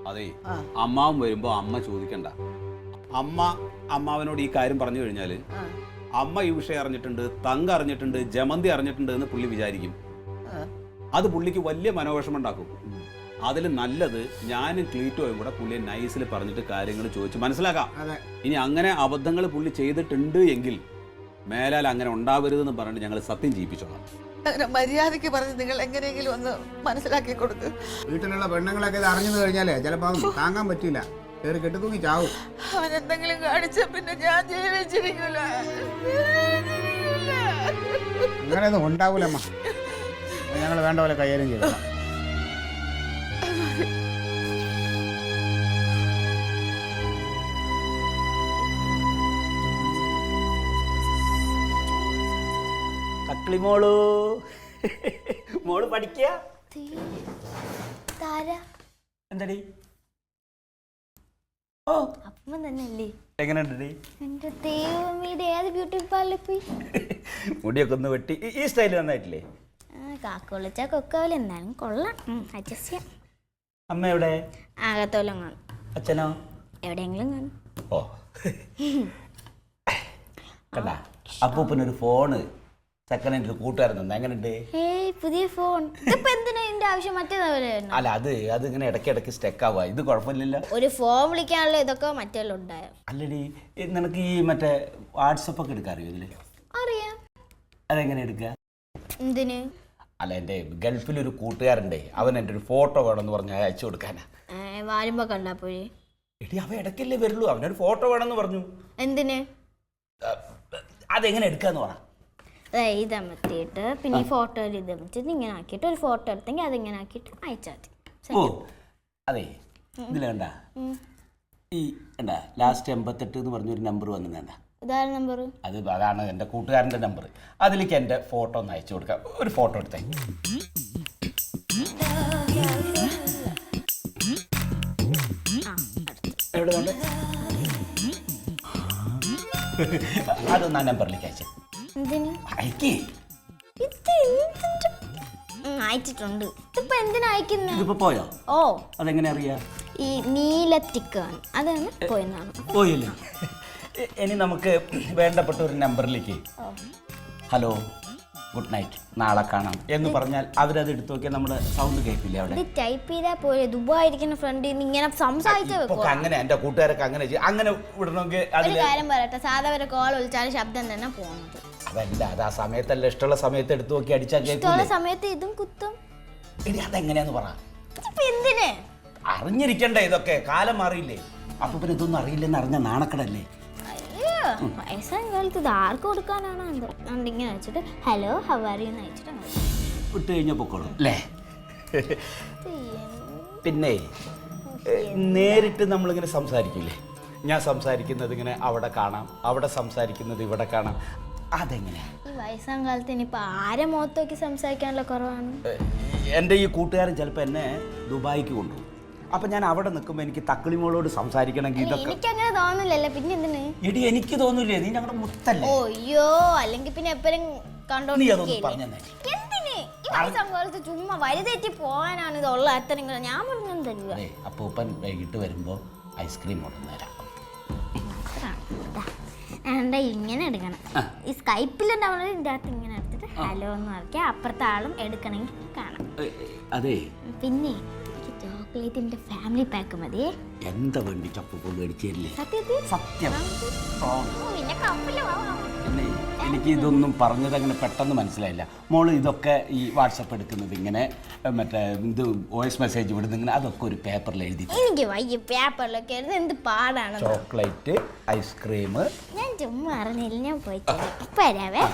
അതെ അമ്മാവൻ വരുമ്പോ അമ്മ ചോദിക്കണ്ട. അമ്മാവനോട് ഈ കാര്യം പറഞ്ഞു കഴിഞ്ഞാല് അമ്മ ഈ വിഷയം അറിഞ്ഞിട്ടുണ്ട്, തങ്ക അറിഞ്ഞിട്ടുണ്ട്, ജമന്തി അറിഞ്ഞിട്ടുണ്ട് എന്ന് പുള്ളി വിചാരിക്കും. അത് പുള്ളിക്ക് വലിയ മനോവിഷമം ഉണ്ടാക്കും. അതിൽ നല്ലത് ഞാനും ക്ലീറ്റോയും കൂടെ പുള്ളിയെ നൈസിൽ പറഞ്ഞിട്ട് കാര്യങ്ങൾ ചോദിച്ച് മനസ്സിലാക്കാം. ഇനി അങ്ങനെ അബദ്ധങ്ങൾ പുള്ളി ചെയ്തിട്ടുണ്ട് എങ്കിൽ മേലാൽ അങ്ങനെ ഉണ്ടാവരുതെന്ന് പറഞ്ഞിട്ട് ഞങ്ങൾ സത്യം ചെയ്യിപ്പിച്ചോളാം. മര്യാദയ്ക്ക് പറഞ്ഞ് നിങ്ങൾ എങ്ങനെയെങ്കിലും ഒന്ന് മനസ്സിലാക്കി കൊടുക്കും. വീട്ടിലുള്ള പെണ്ണുങ്ങളൊക്കെ ഇത് അറിഞ്ഞു കഴിഞ്ഞാലേ ചിലപ്പോൾ താങ്ങാൻ പറ്റില്ല, കയറി കെട്ടി തൂങ്ങി ചാവും. അവൻ എന്തെങ്കിലും കാണിച്ച പിന്നെ ഞാൻ ജീവിച്ചിരിക്കൂല. അങ്ങനെയൊന്നും ഉണ്ടാവൂലമ്മ. ഞങ്ങൾ വേണ്ട പോലെ കൈകാര്യം ചെയ്തോളാം. മോളു മോള് പഠിക്കുക എന്താടി? ഓ അപ്പം തന്നെയല്ലേ? എങ്ങനെയുണ്ടടി? എന്റെ ദൈവമേ, ഏത് ബ്യൂട്ടി പാർലറിൽ പോയി? മുടിയൊക്കെ ഒന്ന് വെട്ടി ഈ സ്റ്റൈൽ നന്നായിട്ടില്ലേ? കാക്കൊളിച്ചാ കൊക്കാവില്ല, എന്നാലും കൊള്ളാം, അഡ്ജസ്റ്റ് ചെയ്യാം. അമ്മ എവിടെ? ആകത്തോളം കാണും. അച്ഛനോ? എവിടെയെങ്കിലും കാണും. ഓ കണ്ടാ, അപ്പൂപ്പനൊരു ഫോണ് സെക്കൻഡ് ഹാൻഡ് കൂട്ടുകാരൻ തന്നെ. എങ്ങനെയുണ്ട്? പുതിയ ഫോൺ എന്തിനാ ഇതിന്റെ ആവശ്യം? മറ്റേതവരെ അല്ല, അത് ഇങ്ങനെ ഇടയ്ക്കിടയ്ക്ക് സ്റ്റക്ക് ആവുക. ഇത് കുഴപ്പമില്ലല്ലോ. ഒരു ഫോൺ വിളിക്കാനുള്ള ഇതൊക്കെ മറ്റേലും ഉണ്ടായോ? അല്ലടി, നിനക്ക് ഈ മറ്റേ വാട്സപ്പ് ഒക്കെ എടുക്കാറിയോ? ഇതില് അറിയാം. അതെങ്ങനെ എടുക്കുക? എന്തിന്? അല്ല, എൻ്റെ ഗൾഫിലൊരു കൂട്ടുകാരൻ്റെ അവൻ എൻ്റെ ഒരു ഫോട്ടോ വേണമെന്ന് പറഞ്ഞ് അയച്ചു കൊടുക്കാനാ. വാരുമ്പോ കണ്ടാ പോയി. എടി, അവ ഇടയ്ക്കല്ലേ വരുള്ളൂ. അവനൊരു ഫോട്ടോ വേണമെന്ന് പറഞ്ഞു. എന്തിന്? അതെങ്ങനെ എടുക്കാന്ന് പറ. ഇതമർത്തിയിട്ട് പിന്നെ ഈ ഫോട്ടോയിൽ ഇതമർത്തിട്ട് ഇങ്ങനെ ആക്കിയിട്ട് ഒരു ഫോട്ടോ എടുത്തെങ്കിൽ അതിങ്ങനെ ആക്കിയിട്ട് അയച്ചാൽ മതി. ഓ അതെ, ഇതിൽ വേണ്ട ഈ എന്താ ലാസ്റ്റ് 88 എന്ന് പറഞ്ഞൊരു നമ്പർ വന്നിട്ടുണ്ട. ഇതാണ് നമ്പർ? അതാണ് എൻ്റെ കൂട്ടുകാരൻ്റെ നമ്പർ. അതിലേക്ക് എൻ്റെ ഫോട്ടോ ഒന്ന് അയച്ചു കൊടുക്കാം. ഒരു ഫോട്ടോ എടുത്തേ. എവിടെ വേണ്ട? അതൊന്ന് ആ നമ്പറിലേക്ക് അയച്ചു. അയച്ചിട്ടുണ്ട്. ഇതിപ്പോ എന്തിനാ അയക്കുന്നത്? ഇതിപ്പോ പോയോ? ഓ, അതെങ്ങനെ അറിയാ? ഈ നീലത്തിക്കാണ്, അതാണ് പോയെന്നാണ്. പോയില്ലേ? ഇനി നമുക്ക് വേണ്ടപ്പെട്ട ഒരു നമ്പറിലേക്ക് ഹലോ ഗുഡ് നൈറ്റ് നാളെ കാണാം എന്ന് പറഞ്ഞാൽ അവരത് എടുത്തു നോക്കിയാൽ നമ്മുടെ സൗണ്ട് കേൾക്കില്ലേ? അവിടെ ടൈപ്പ് ചെയ്താൽ പോലെ ദുബായിരിക്കുന്ന ഫ്രണ്ടിൽ നിന്ന് ഇങ്ങനെ സംസാരിക്കാൻ വെക്കും. അങ്ങനെ എൻ്റെ കൂട്ടുകാരൊക്കെ അങ്ങനെ വിടണമെങ്കിൽ ഒരു കാര്യം പറയട്ടെ, സാധാ വരെ കോൾ വിളിച്ചാൽ ശബ്ദം തന്നെ പോകുന്നത്. അതല്ല, അത് ആ സമയത്തല്ല, ഇഷ്ടമുള്ള സമയത്ത് എടുത്തു നോക്കി അടിച്ചാൽ ഇഷ്ടമുള്ള സമയത്ത് ഇതും കുത്തും. എടി, അതെങ്ങനെയാന്ന് പറ. എന്തിന് അറിഞ്ഞിരിക്കണ്ടേ? ഇതൊക്കെ കാലം മാറിയില്ലേ? അപ്പൊ പിന്നെ ഇതൊന്നും അറിയില്ലെന്ന് അറിഞ്ഞ നാണക്കടല്ലേ? വയസ്സായ കാലത്ത് ഇത് ആർക്ക് കൊടുക്കാനാണ് എന്തോ. ഇങ്ങനെ വെച്ചിട്ട് ഹലോ ഹൗ ആർ യു എന്ന് അയച്ചിട്ട് വിട്ട് കഴിഞ്ഞ പൊക്കോളും അല്ലേ? പിന്നെ നേരിട്ട് നമ്മളിങ്ങനെ സംസാരിക്കില്ലേ? ഞാൻ സംസാരിക്കുന്നത് ഇങ്ങനെ അവിടെ കാണാം, അവിടെ സംസാരിക്കുന്നത് ഇവിടെ കാണാം. അതെങ്ങനെയാ? ഈ വയസ്സാം കാലത്ത് ഇനിയിപ്പോൾ ആരെ മുഖത്ത് നോക്കി സംസാരിക്കാനുള്ള കുറവാണ്. എൻ്റെ ഈ കൂട്ടുകാരൻ ചിലപ്പോൾ എന്നെ ദുബായിക്ക് കൊണ്ടുപോകും. അപ്പൊ ഞാൻ അവിടെ നിൽക്കുമ്പോൾ എനിക്ക് തക്കിളിമോളോട് സംസാരിക്കണമെങ്കിൽ ഇതൊക്കെ എനിക്കങ്ങനെ തോന്നില്ലല്ലോ. പിന്നെ എന്തിന്? എടി, എനിക്ക് തോന്നൂലേ, നീ ഞങ്ങളുടെ മുത്തല്ലേ? ഓയ്യോ, അല്ലെങ്കിൽ പിന്നെ എപ്പോഴും കണ്ടോണ്ടിരിക്കല്ലേ? എന്തിന് ഈ വയസ്സാം കാലത്ത് ചുമ്മാ വലുതെറ്റി പോകാനാണ് ഇതുള്ള അത്തരങ്ങൾ? ഞാൻ പറഞ്ഞു തരിക. അപ്പൂപ്പൻ വൈകിട്ട് വരുമ്പോ ഐസ്ക്രീം കൊണ്ടുവന്നേരാം. ഇങ്ങനെ എടുക്കണം. ഈ സ്കൈപ്പിലുണ്ടാവുന്നത് ഇതിൻ്റെ അകത്ത് ഇങ്ങനെ എടുത്തിട്ട് ഹലോ എന്ന് പറഞ്ഞാൽ അപ്പുറത്തെ ആളും എടുക്കണമെങ്കിൽ കാണാം. അതെ, പിന്നെ ചോക്ലേറ്റിന്റെ ഫാമിലി പാക്ക് മതിയേ. എന്താ വേണ്ടി ചപ്പൂപ്പ മേടിച്ചില്ലേ? സത്യം. പിന്നെ എനിക്ക് ഇതൊന്നും പറഞ്ഞത് അങ്ങനെ പെട്ടെന്ന് മനസ്സിലായില്ല. മോള് ഇതൊക്കെ ഈ വാട്സപ്പ് എടുക്കുന്നത് ഇങ്ങനെ മറ്റേ ഇത് വോയിസ് മെസ്സേജ് വിടുന്നത് ഇങ്ങനെ അതൊക്കെ ഒരു പേപ്പറിൽ എഴുതി. എനിക്ക് വയ്യ പേപ്പറിലൊക്കെ എഴുതി, എന്ത് പാടാണ്. ചോക്ലേറ്റ് ഐസ്ക്രീം ഞാൻ ചുമ്മാ അറിഞ്ഞില്ല, ഞാൻ പോയി വരാവേ.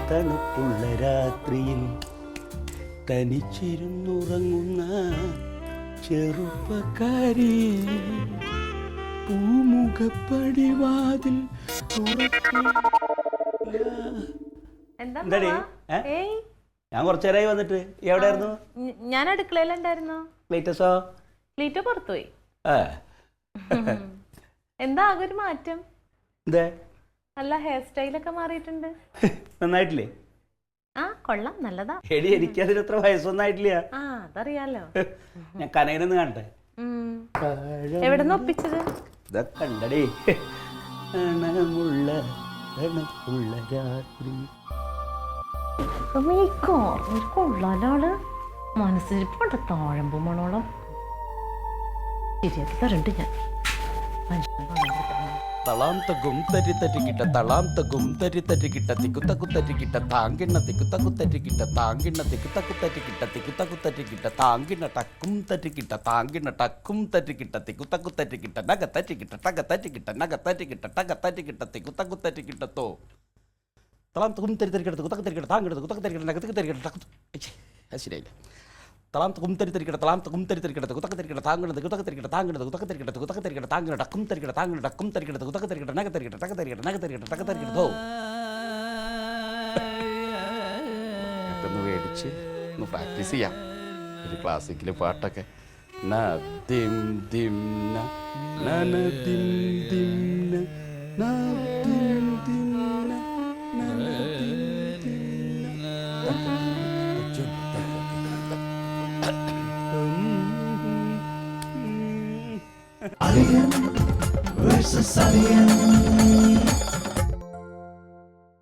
തണുപ്പുള്ള രാത്രിയിൽ തനിച്ചിരുന്നുറങ്ങുന്ന ചെറുപ്പക്കാരി പൂമുഖപ്പടിവാതിൽ എന്താടി ഞാൻ കുറച്ചു നേരമായി വന്നിട്ട് എവിടെയായിരുന്നു? ഞാൻ അടുക്കളയിലുണ്ടായിരുന്നോ? ക്ലീറ്റസോ? ക്ലീറ്റോ പുറത്തുപോയി. എന്താ ആകെ ഒരു മാറ്റം? എന്തേ? അല്ല, ഹെയർ സ്റ്റൈലൊക്കെ മാറിയിട്ടുണ്ട്. നന്നായിട്ടില്ലേ? ആ കൊള്ളാം, നല്ലതാ. എടി എനിക്കതിന് അത്ര വയസ്സൊന്നും ആയിട്ടില്ല. ആ അതറിയാലോ. ഞാൻ കനകനൊന്ന് കാണട്ടെ. എവിടെ നിന്ന് ഒപ്പിച്ചത്? ഇതൊക്കെ കണ്ടടി. തണമുള്ള രാത്രി. കൊള്ളാലോള് മനസ്സിരിപ്പുണ്ട്. താഴമ്പ് മണോളം ശരിയാക്കി തരണ്ട് ഞാൻ. തളാം തകും തരി തരി കിട്ട തളാം തകും തരി തരി കിട്ട തിക്കുത്തക്കുത്തരി കിട്ട താങ്കിണ്ണ തിക്കുത്തക്കുത്തരി കിട്ട താങ്കിണ്ണ തിക്കുത്തക്കുത്തരി കിട്ട തിക്കുത്തക്കുത്തരി കിട്ട താങ്കിണ്ണ ടക്കും തരി കിട്ട താങ്കിണ്ണ ടക്കും തരി കിട്ട തിക്കുത്തക്കുത്തരി കിട്ട നഗത്തരി കിട്ട ടകത്തരി കിട്ട നഗത്തരി കിട്ട ടകത്തരി കിട്ട തിക്കുത്തക്കുത്തരി കിട്ടത്തോ തളാം തകും തരി തരി കിട്ട കുത്തക്കുത്തരി കിട്ട താങ്കിണ്ണ കുത്തക്കുത്തരി കിട്ട നഗത്തരി കിട്ട ടക്കു. അത് ശരിയായില്ല. തളാം തകും തരി തരി കിട്ട തളാം തകും തരി തരി കിട്ട കുത്തക്കുത്തരി കിട്ട താങ്കിണ്ണ കുത്തക്കുത്തരി കിട്ട താങ്കിണ്ണ കുത്തക്കുത്തരി കിട്ട കുത്തക്കുത്തരി കിട്ട താങ്കിണ്ണ ടക്കും തരി കിട്ട താങ്കിണ്ണ ടക്കും തരി കിട്ട കുത്തക്കുത്തരി കിട്ട നഗത്തരി കിട്ട ടകത്തരി കിട്ട നഗത്തരി കിട്ട ടകത്തരി കിട്ടതോ. പെട്ടെന്ന് മേടിച്ച് ഒന്ന് പ്രാക്ടീസ് ചെയ്യാം ഒരു ക്ലാസിക്കല് പാട്ടൊക്കെ. ദിം ദിം നന ദിം ദിം ന ദിം ദിം നന ദിം ദിം Alien versus Alien.